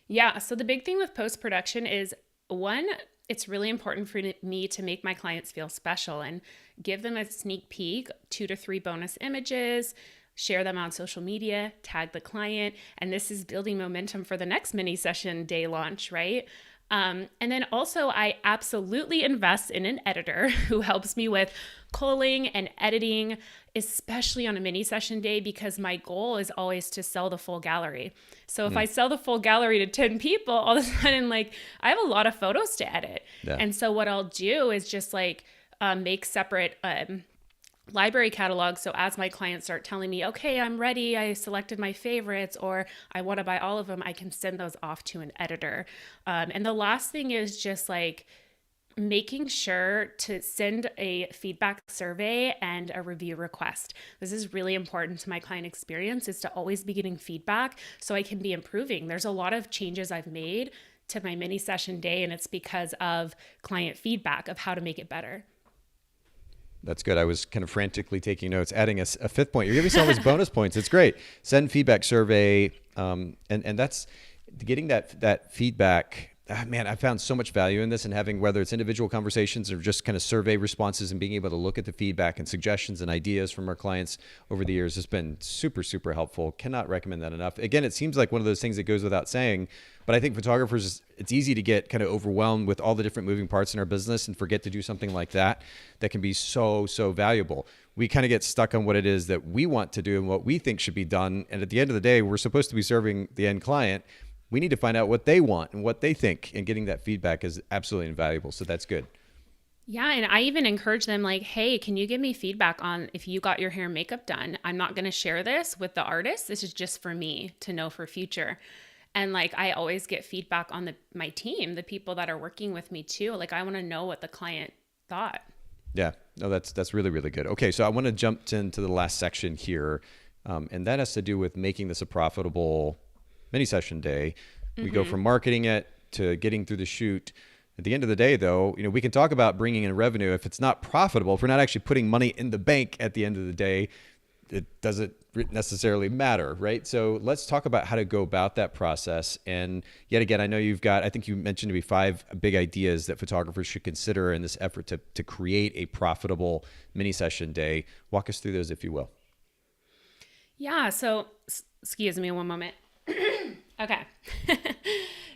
Yeah. So the big thing with post-production is, one, it's really important for me to make my clients feel special and give them a sneak peek, 2 to 3 bonus images, share them on social media, tag the client. And this is building momentum for the next mini session day launch, right? And then also I absolutely invest in an editor who helps me with culling and editing, especially on a mini session day, because my goal is always to sell the full gallery. So if I sell the full gallery to 10 people, all of a sudden, like I have a lot of photos to edit. Yeah. And so what I'll do is just like make separate library catalogs. So as my clients start telling me, okay, I'm ready, I selected my favorites, or I want to buy all of them, I can send those off to an editor. And the last thing is just like making sure to send a feedback survey and a review request. This is really important to my client experience, is to always be getting feedback so I can be improving. There's a lot of changes I've made to my mini session day, and it's because of client feedback of how to make it better. That's good. I was kind of frantically taking notes, adding a 5th point. You're giving me all these bonus points. It's great. Send feedback survey. And that's getting that feedback. Man, I found so much value in this, and having, whether it's individual conversations or just kind of survey responses, and being able to look at the feedback and suggestions and ideas from our clients over the years has been super, super helpful. Cannot recommend that enough. Again, it seems like one of those things that goes without saying, but I think photographers, it's easy to get kind of overwhelmed with all the different moving parts in our business and forget to do something like that can be so, so valuable. We kind of get stuck on what it is that we want to do and what we think should be done. And at the end of the day, we're supposed to be serving the end client. we need to find out what they want and what they think, and getting that feedback is absolutely invaluable. So that's good. Yeah, and I even encourage them like, hey, can you give me feedback on if you got your hair and makeup done? I'm not going to share this with the artist. This is just for me to know for future. And like, I always get feedback on my team, the people that are working with me too. Like, I want to know what the client thought. Yeah, no, that's really, really good. Okay, so I want to jump into the last section here, and that has to do with making this a profitable mini session day. We go from marketing it to getting through the shoot. At the end of the day, though, we can talk about bringing in revenue. If it's not profitable, if we're not actually putting money in the bank at the end of the day, it doesn't necessarily matter, right? So let's talk about how to go about that process. And yet again, I know I think you mentioned to me 5 big ideas that photographers should consider in this effort to create a profitable mini session day. Walk us through those, if you will. Yeah. So excuse me one moment. Okay.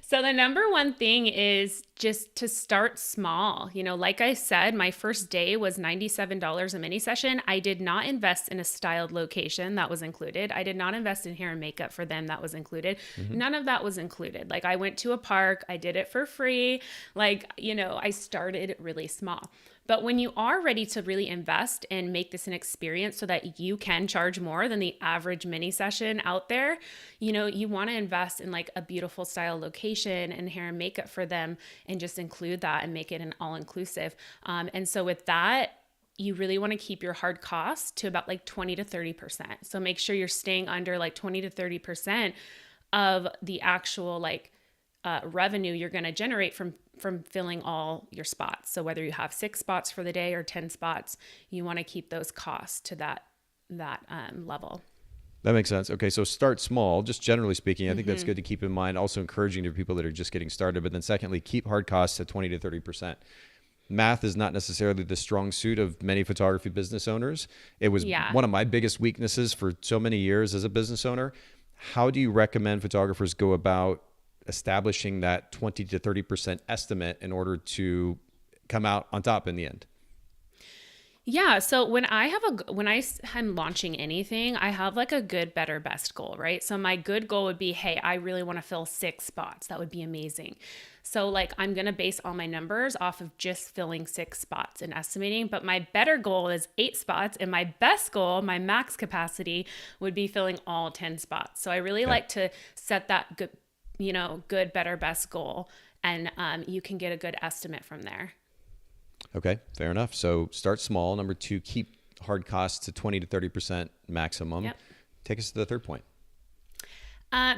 So the number one thing is just to start small. Like I said, my first day was $97 a mini session. I did not invest in a styled location. That was included. I did not invest in hair and makeup for them. That was included. None of that was included. Like, I went to a park. I did it for free. Like, I started really small. But when you are ready to really invest and make this an experience so that you can charge more than the average mini session out there, you want to invest in like a beautiful style location and hair and makeup for them, and just include that and make it an all-inclusive. And so with that, you really want to keep your hard costs to about like 20 to 30%. So make sure you're staying under like 20 to 30% of the actual like revenue you're going to generate from filling all your spots. So whether you have 6 spots for the day or 10 spots, you want to keep those costs to that level. That makes sense. Okay, so start small, just generally speaking. I think that's good to keep in mind. Also encouraging to people that are just getting started. But then secondly, keep hard costs at 20 to 30%. Math is not necessarily the strong suit of many photography business owners. It was one of my biggest weaknesses for so many years as a business owner. How do you recommend photographers go about establishing that 20 to 30% estimate in order to come out on top in the end? Yeah. So when I'm launching anything, I have like a good, better, best goal, right? So my good goal would be, hey, I really want to fill 6 spots. That would be amazing. So like, I'm going to base all my numbers off of just filling 6 spots and estimating, but my better goal is 8 spots. And my best goal, my max capacity, would be filling all 10 spots. So I really like to set that good, good, better, best goal. And you can get a good estimate from there. Okay, fair enough. So start small. Number 2, keep hard costs to 20 to 30% maximum. Yep. Take us to the third point.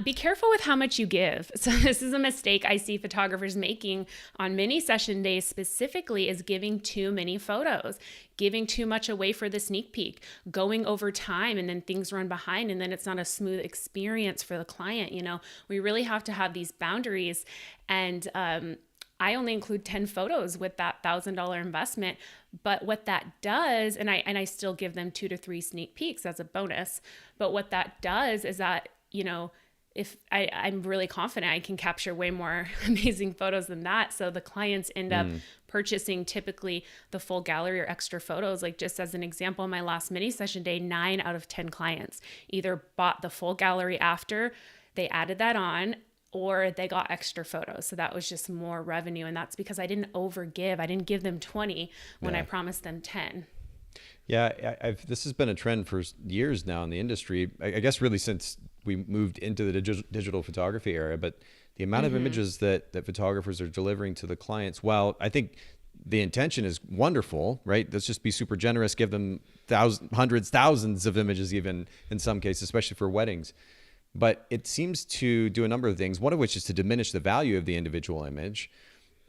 Be careful with how much you give. So this is a mistake I see photographers making on mini session days specifically, is giving too many photos, giving too much away for the sneak peek, going over time, and then things run behind, and then it's not a smooth experience for the client. We really have to have these boundaries. And I only include 10 photos with that $1,000 investment. But what that does, and I still give them 2 to 3 sneak peeks as a bonus. But what that does is that, if I'm really confident I can capture way more amazing photos than that. So the clients end up purchasing typically the full gallery or extra photos. Like, just as an example, my last mini session day, 9 out of 10 clients either bought the full gallery after they added that on, or they got extra photos. So that was just more revenue. And that's because I didn't overgive. I didn't give them 20 when I promised them 10. Yeah, this has been a trend for years now in the industry. I guess really since we moved into the digital photography era, but the amount of images that photographers are delivering to the clients, while I think the intention is wonderful, right? Let's just be super generous, give them hundreds, thousands of images even in some cases, especially for weddings. But it seems to do a number of things, one of which is to diminish the value of the individual image.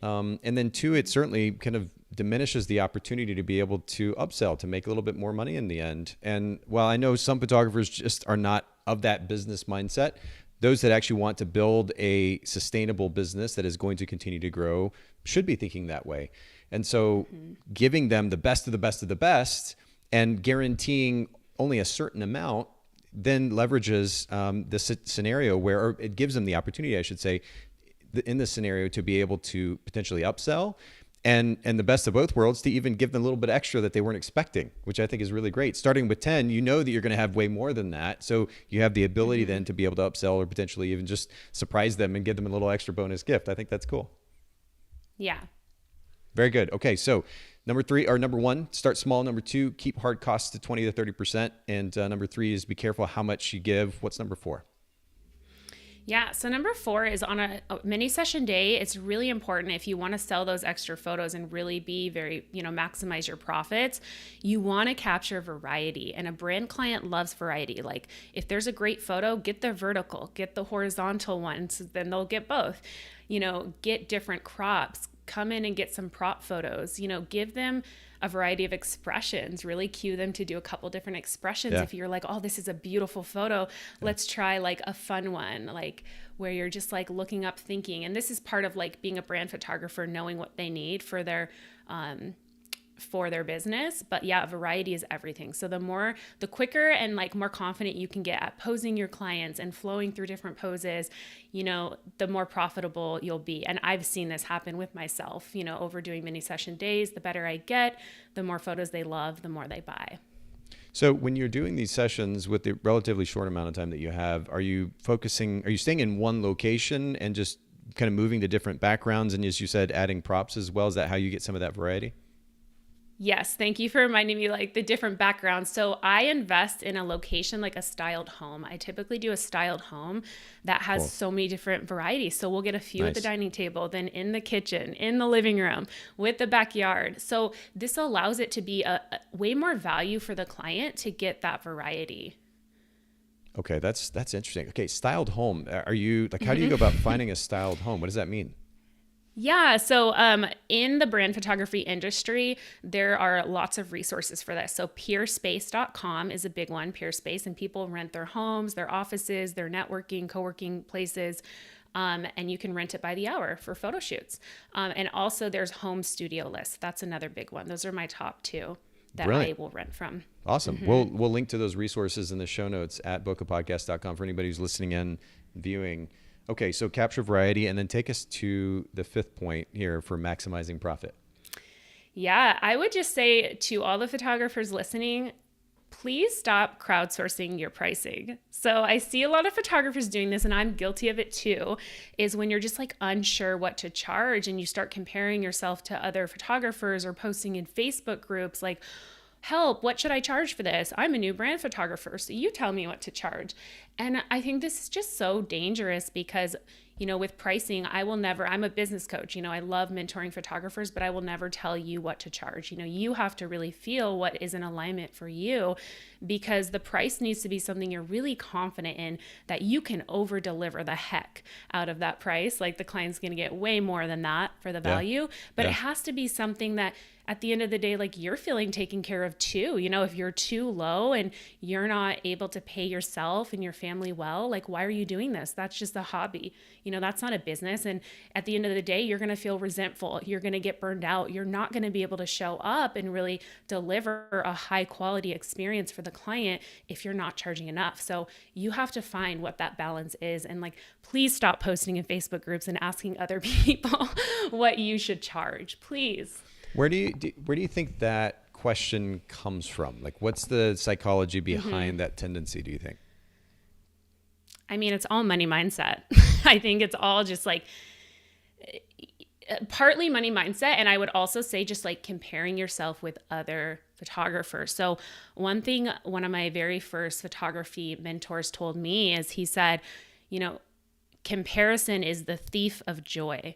And then 2, it certainly kind of diminishes the opportunity to be able to upsell, to make a little bit more money in the end. And while I know some photographers just are not of that business mindset, those that actually want to build a sustainable business that is going to continue to grow should be thinking that way. And so giving them the best of the best of the best and guaranteeing only a certain amount then leverages this scenario where, or it gives them the opportunity, I should say, in this scenario, to be able to potentially upsell and the best of both worlds, to even give them a little bit extra that they weren't expecting, which I think is really great. Starting with 10, you know that you're going to have way more than that. So you have the ability then to be able to upsell or potentially even just surprise them and give them a little extra bonus gift. I think that's cool. Yeah. Very good. Okay. So number one, start small. Number two, keep hard costs to 20 to 30%. And number three is be careful how much you give. What's number four? Yeah. So number four is on a mini session day. It's really important if you want to sell those extra photos and really be very, maximize your profits. You want to capture variety, and a brand client loves variety. Like if there's a great photo, get the vertical, get the horizontal ones, then they'll get both. Get different crops, come in and get some prop photos, give them a variety of expressions, really cue them to do a couple different expressions. If you're like, oh, this is a beautiful photo, let's try like a fun one, like where you're just like looking up, thinking. And this is part of like being a brand photographer, knowing what they need for their business. But yeah, variety is everything. So the quicker and like more confident you can get at posing your clients and flowing through different poses, the more profitable you'll be. And I've seen this happen with myself, over doing mini session days. The better I get, the more photos they love, the more they buy. So when you're doing these sessions with the relatively short amount of time that you have, are you staying in one location and just kind of moving to different backgrounds? And as you said, adding props as well. Is that how you get some of that variety? Yes. Thank you for reminding me like the different backgrounds. So I invest in a location like a styled home. I typically do a styled home that has so many different varieties. So we'll get a few at the dining table, then in the kitchen, in the living room, with the backyard. So this allows it to be a way more value for the client to get that variety. Okay. That's interesting. Okay. Styled home. Are you like, how do you go about finding a styled home? What does that mean? Yeah. So in the brand photography industry, there are lots of resources for this. So peerspace.com is a big one, Peerspace, and people rent their homes, their offices, their networking, co-working places. And you can rent it by the hour for photo shoots. And also there's Home Studio List. That's another big one. Those are my top two that I will rent from. Awesome. We'll link to those resources in the show notes at bokehpodcast.com for anybody who's listening in, viewing. Okay, so capture variety, and then take us to the fifth point here for maximizing profit. Yeah, I would just say to all the photographers listening, please stop crowdsourcing your pricing. So I see a lot of photographers doing this, and I'm guilty of it too, is when you're just like unsure what to charge and you start comparing yourself to other photographers or posting in Facebook groups like, help, what should I charge for this? I'm a new brand photographer, so you tell me what to charge. And I think this is just so dangerous because, with pricing, I'm a business coach. I love mentoring photographers, but I will never tell you what to charge. You have to really feel what is in alignment for you, because the price needs to be something you're really confident in, that you can over deliver the heck out of that price. Like the client's going to get way more than that for the value, but it has to be something that at the end of the day, like you're feeling taken care of too. If you're too low and you're not able to pay yourself and your family well, like why are you doing this? That's just a hobby. That's not a business. And at the end of the day, you're going to feel resentful. You're going to get burned out. You're not going to be able to show up and really deliver a high quality experience for the client if you're not charging enough. So you have to find what that balance is. And like, please stop posting in Facebook groups and asking other people what you should charge, please. Where do you think that question comes from? Like, what's the psychology behind that tendency, do you think? I mean, it's all money mindset. I think it's all just like partly money mindset. And I would also say just like comparing yourself with other photographers. So one thing one of my very first photography mentors told me is he said, comparison is the thief of joy.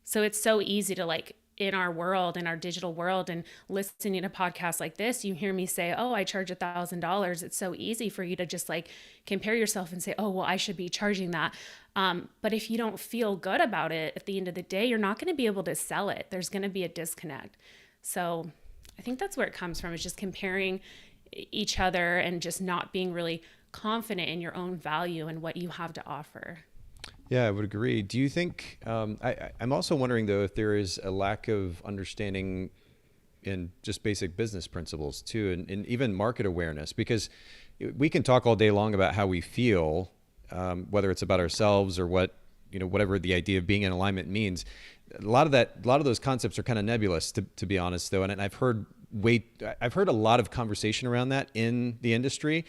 So it's so easy to like, in our world, in our digital world, and listening to podcasts like this, you hear me say, oh, I charge $1,000. It's so easy for you to just like compare yourself and say, oh, well, I should be charging that. But if you don't feel good about it, at the end of the day, you're not going to be able to sell it. There's going to be a disconnect. So I think that's where it comes from, is just comparing each other and just not being really confident in your own value and what you have to offer. Yeah, I would agree. Do you think, I'm also wondering though, if there is a lack of understanding in just basic business principles too, and even market awareness, because we can talk all day long about how we feel, whether it's about ourselves or whatever the idea of being in alignment means. a lot of those concepts are kind of nebulous, to be honest, though. And I've heard a lot of conversation around that in the industry.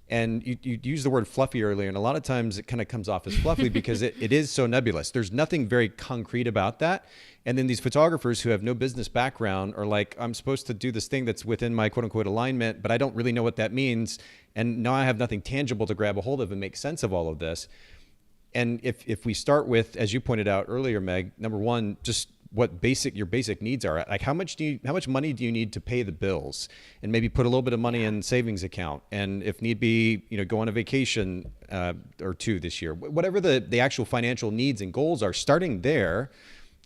And you used the word fluffy earlier, and a lot of times it kind of comes off as fluffy because it is so nebulous. There's nothing very concrete about that. And then these photographers who have no business background are like, I'm supposed to do this thing that's within my quote unquote alignment, but I don't really know what that means. And now I have nothing tangible to grab a hold of and make sense of all of this. And if we start with, as you pointed out earlier, Meg, number one, just what your basic needs are. Like how much money do you need to pay the bills, and maybe put a little bit of money in savings account, and if need be, go on a vacation or two this year, whatever the actual financial needs and goals are, starting there.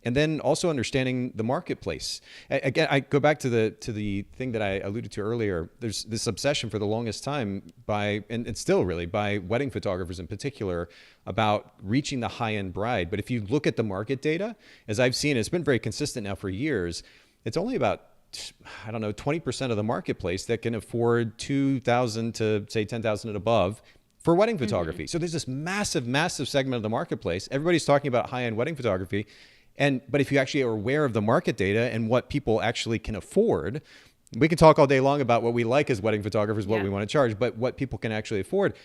And then also understanding the marketplace. Again, I go back to the thing that I alluded to earlier. There's this obsession for the longest time and still really by wedding photographers in particular about reaching the high-end bride. But if you look at the market data, as I've seen, it's been very consistent now for years. It's only about 20% of the marketplace that can afford $2,000 to say $10,000 and above for wedding photography. So there's this massive, massive segment of the marketplace. Everybody's talking about high-end wedding photography. But if you actually are aware of the market data and what people actually can afford, we can talk all day long about what we like as wedding photographers, what we want to charge, but what people can actually afford,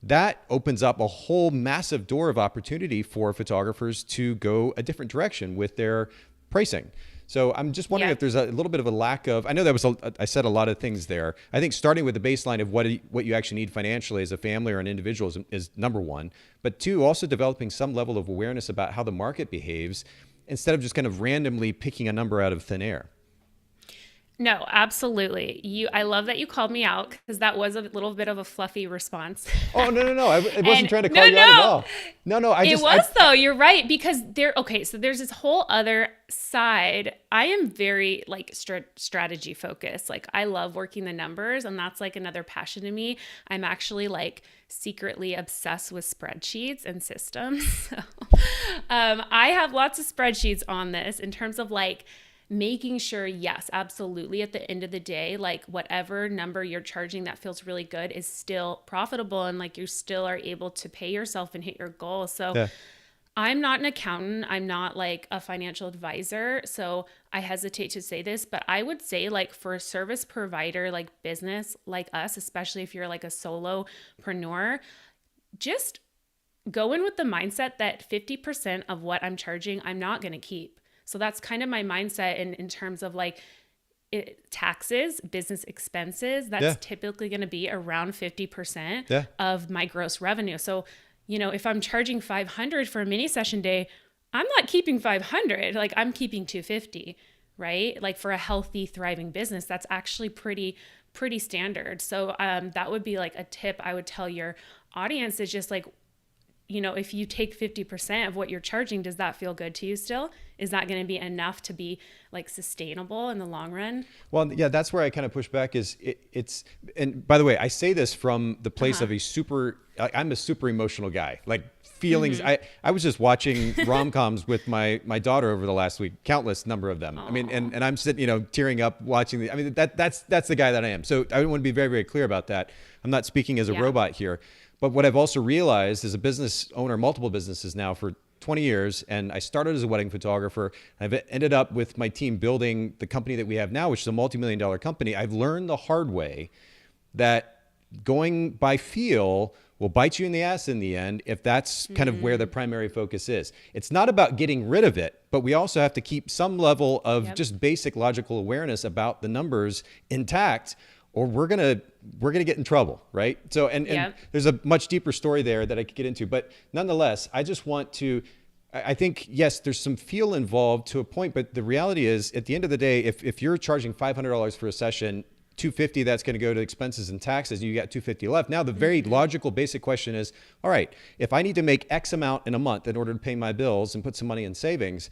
that opens up a whole massive door of opportunity for photographers to go a different direction with their pricing. So I'm just wondering if there's a little bit of a lack of, I know I said a lot of things there. I think starting with the baseline of what you actually need financially as a family or an individual is number one, but two, also developing some level of awareness about how the market behaves, instead of just kind of randomly picking a number out of thin air. No, absolutely. I love that you called me out, because that was a little bit of a fluffy response. Oh, no. I wasn't trying to call you out at all. No. Though. You're right, because so there's this whole other side. I am very strategy focused. Like, I love working the numbers, and that's like another passion to me. I'm actually secretly obsessed with spreadsheets and systems. So, I have lots of spreadsheets on this in terms of making sure, yes, absolutely, at the end of the day, whatever number you're charging that feels really good is still profitable, and you still are able to pay yourself and hit your goals. So I'm not an accountant. I'm not a financial advisor. So I hesitate to say this, but I would say for a service provider, business like us, especially if you're a solopreneur, just go in with the mindset that 50% of what I'm charging, I'm not going to keep. So that's kind of my mindset in terms of taxes, business expenses. That's typically going to be around 50% of my gross revenue. So, if I'm charging $500 for a mini session day, I'm not keeping $500. I'm keeping $250, right? For a healthy, thriving business, that's actually pretty standard. So that would be a tip I would tell your audience, is just if you take 50% of what you're charging, does that feel good to you still? Is that going to be enough to be sustainable in the long run? Well, yeah, that's where I kind of push back it's, and by the way, I say this from the place of I'm a super emotional guy, feelings. I was just watching rom-coms with my daughter over the last week, countless number of them. Aww. I mean, and I'm sitting, tearing up watching that's the guy that I am. So I want to be very, very clear about that. I'm not speaking as a robot here. But what I've also realized as a business owner, multiple businesses now for 20 years, and I started as a wedding photographer. I've ended up with my team building the company that we have now, which is a multi-million-dollar company. I've learned the hard way that going by feel will bite you in the ass in the end if that's kind of where the primary focus is. It's not about getting rid of it, but we also have to keep some level of just basic logical awareness about the numbers intact, or we're gonna get in trouble, right? So, and there's a much deeper story there that I could get into, but nonetheless, I just want to, I think, yes, there's some feel involved to a point, but the reality is, at the end of the day, if you're charging $500 for a session, $250 that's going to go to expenses and taxes, and you got $250 left. Now, the very logical, basic question is, all right, if I need to make X amount in a month in order to pay my bills and put some money in savings,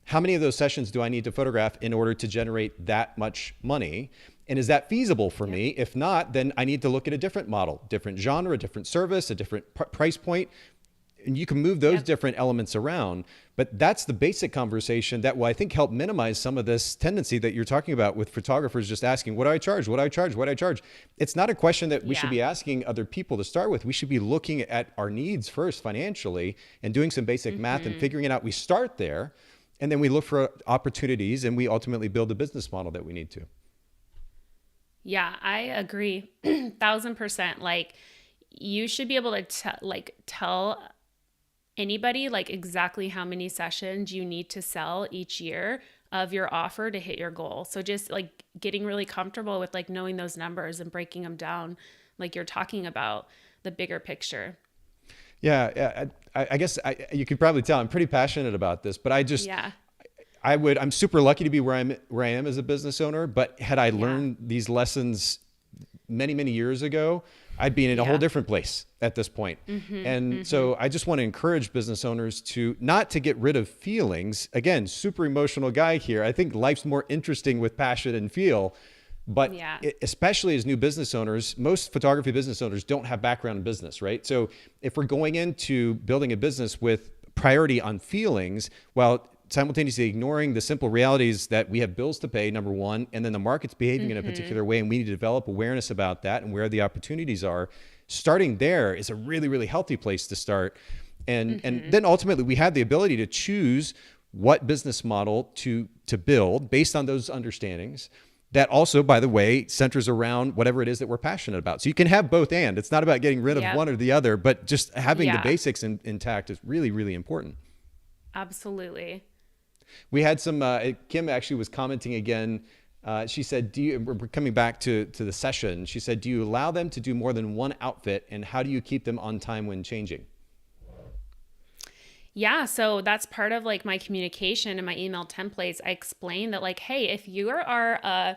how many of those sessions do I need to photograph in order to generate that much money? And is that feasible for me? If not, then I need to look at a different model, different genre, different service, a different price point. And you can move those different elements around. But that's the basic conversation that will, I think, help minimize some of this tendency that you're talking about with photographers just asking, what do I charge? What do I charge? What do I charge? It's not a question that we should be asking other people to start with. We should be looking at our needs first financially and doing some basic math and figuring it out. We start there. And then we look for opportunities and we ultimately build the business model that we need to. Yeah, I agree 1000%. Like, you should be able to tell anybody like exactly how many sessions you need to sell each year of your offer to hit your goal. So just like getting really comfortable with like knowing those numbers and breaking them down, like you're talking about the bigger picture. Yeah, I guess you could probably tell I'm pretty passionate about this, but Yeah. I'm super lucky to be where I am as a business owner. But had I learned these lessons many, many years ago, I'd be in a whole different place at this point. So I just want to encourage business owners to not to get rid of feelings. Again, super emotional guy here. I think life's more interesting with passion and feel. But especially as new business owners, most photography business owners don't have background in business, right? So if we're going into building a business with priority on feelings, while simultaneously ignoring the simple realities that we have bills to pay, number one, and then the market's behaving in a particular way, and we need to develop awareness about that and where the opportunities are. Starting there is a really, really healthy place to start. And then ultimately we have the ability to choose what business model to build based on those understandings. That also, by the way, centers around whatever it is that we're passionate about. So you can have both and. It's not about getting rid of one or the other, but just having the basics intact is really, really important. Absolutely. We had some, Kim actually was commenting again. She said, we're coming back to the session. She said, do you allow them to do more than one outfit, and how do you keep them on time when changing? Yeah, so that's part of like my communication and my email templates. I explain that like, hey, if you are a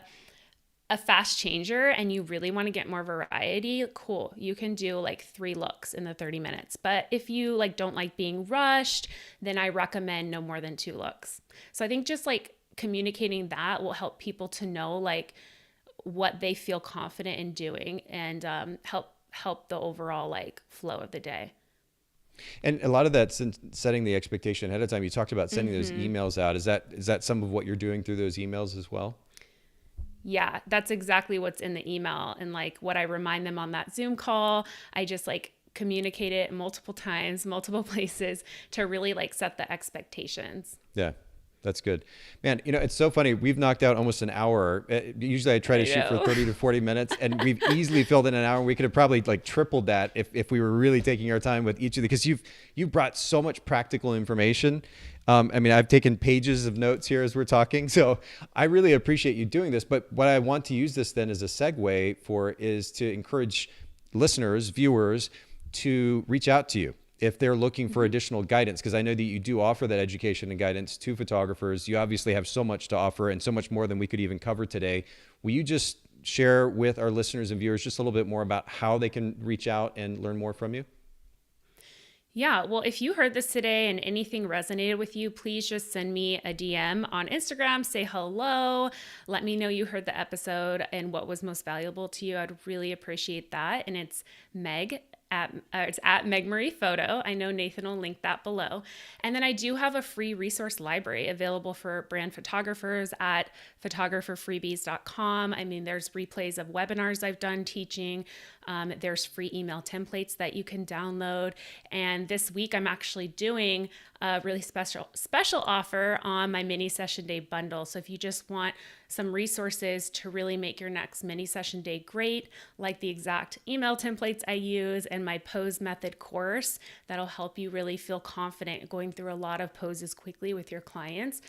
fast changer and you really want to get more variety, cool. You can do like 3 looks in the 30 minutes. But if you like don't like being rushed, then I recommend no more than 2 looks. So I think just like communicating that will help people to know like what they feel confident in doing and help the overall like flow of the day. And a lot of that's setting the expectation ahead of time. You talked about sending those emails out. Is that some of what you're doing through those emails as well? Yeah, that's exactly what's in the email. And like what I remind them on that Zoom call, I just like communicate it multiple times, multiple places to really like set the expectations. Yeah, that's good. Man, it's so funny. We've knocked out almost an hour. Usually I try to shoot for 30 to 40 minutes, and we've easily filled in an hour. We could have probably like tripled that if we were really taking our time with each of the, because you've brought so much practical information. I mean, I've taken pages of notes here as we're talking, so I really appreciate you doing this. But what I want to use this then as a segue for is to encourage listeners, viewers, to reach out to you if they're looking for additional guidance, because I know that you do offer that education and guidance to photographers. You obviously have so much to offer and so much more than we could even cover today. Will you just share with our listeners and viewers just a little bit more about how they can reach out and learn more from you? Yeah, well, if you heard this today and anything resonated with you, please just send me a DM on Instagram, say hello, let me know you heard the episode and what was most valuable to you. I'd really appreciate that. And it's it's at Meg Marie Photo. I know Nathan will link that below. And then I do have a free resource library available for brand photographers at photographerfreebies.com. I mean, there's replays of webinars I've done teaching. There's free email templates that you can download. And this week I'm actually doing a really special offer on my mini session day bundle. So if you just want some resources to really make your next mini session day great, like the exact email templates I use and my pose method course, that'll help you really feel confident going through a lot of poses quickly with your clients,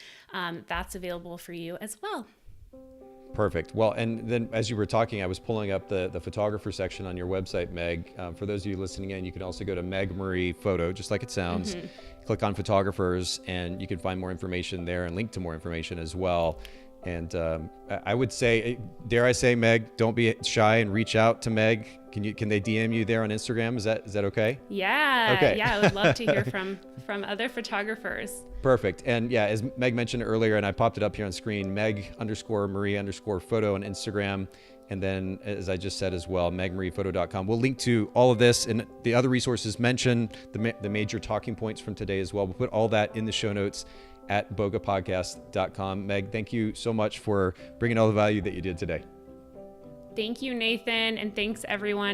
that's available for you as well. Perfect. Well, and then as you were talking, I was pulling up the photographer section on your website, Meg. For those of you listening in, you can also go to Meg Marie Photo, just like it sounds. Click on photographers, and you can find more information there and link to more information as well. And I would say, dare I say, Meg, don't be shy and reach out to Meg. Can they DM you there on Instagram? Is that okay? Yeah. Okay. Yeah, I would love to hear from other photographers. Perfect. And yeah, as Meg mentioned earlier, and I popped it up here on screen, Meg_Marie_photo on Instagram. And then, as I just said as well, megmariephoto.com. We'll link to all of this and the other resources mentioned, the major talking points from today as well. We'll put all that in the show notes at bogapodcast.com. Meg, thank you so much for bringing all the value that you did today. Thank you, Nathan. And thanks everyone